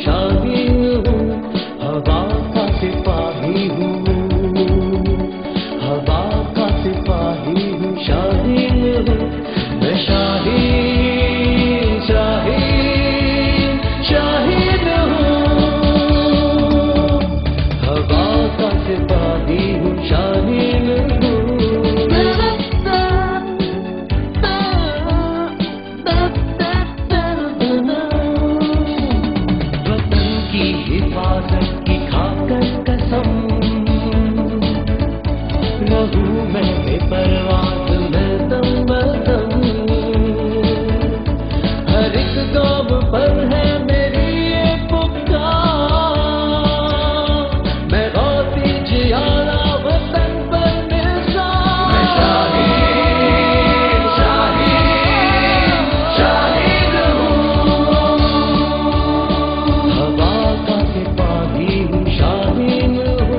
शाहीन हूँ, हवा का सिपाही हूँ, हवा का सिपाही हूँ, शाहीन हूँ, मैं शाहीन शाहीन शाहीन हूँ, हवा का सिपाही हूँ, शाहीन हूँ। हिफाजत की खाकर कसम रहूं मैं बेपरवाह में दम बदम, हर एक गाँव पर है मेरी ये पुकार, मैं गाती जियारा वतन पर निसार, मैं शाहीन शाहीन शाहीन हूँ, हवा का सिपाही हूँ, शाहीन हूँ।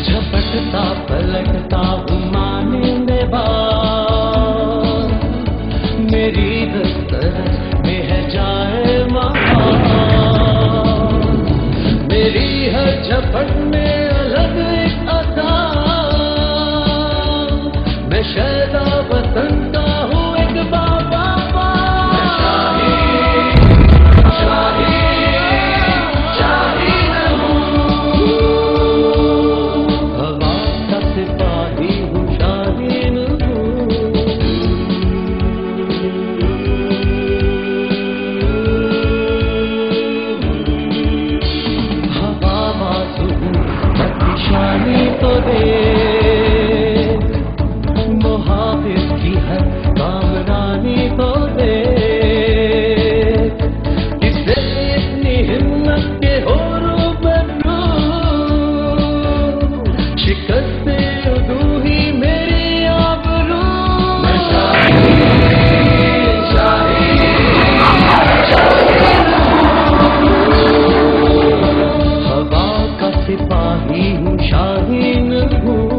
झपटता पलटता हूँ मानिंदे बार, मेरी दस्तरस में है जाए महान, मेरी हर झपट में अलग एक अदा, मैं शहदा वतन का हूँ एक बाबा, मैं शाहीन शाहीन शाहीन हूँ, हवा का सिपाही हूँ, शाहीन हूँ। हवा बाजू शानी तो दे, मुहाफिज की हर कामरानी तो दे, किसे इतनी हिम्मत के हो रूबरू, शिकस्त दू ही मेरी आबरू, मैं शाहीन शाहीन शाहीन हूँ, हवा का सिपाही हूँ, शाहीन हूँ।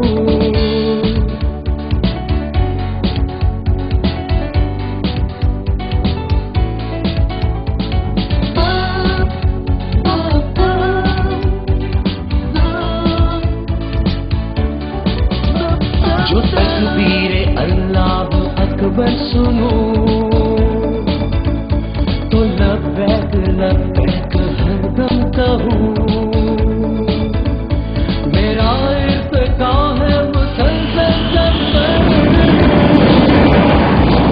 जो तकबीरे अल्लाह अकबर सुनूं, तो लब्बैक लब्बैक हरदम कहूं, मेरा इर्तिका है मुसलसल सफर,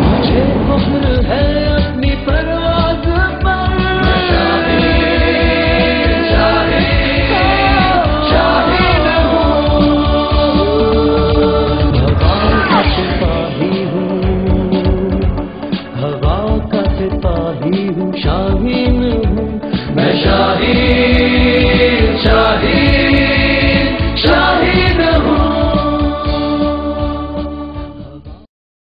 मुझे फख्र है अपनी परवाज़ पर, मैं शाहीन शाहीन शाहीन हूँ, हवा का सिपाही हूँ, हवा का सिपाही हूँ, शाहीन हूँ, मैं शाहीन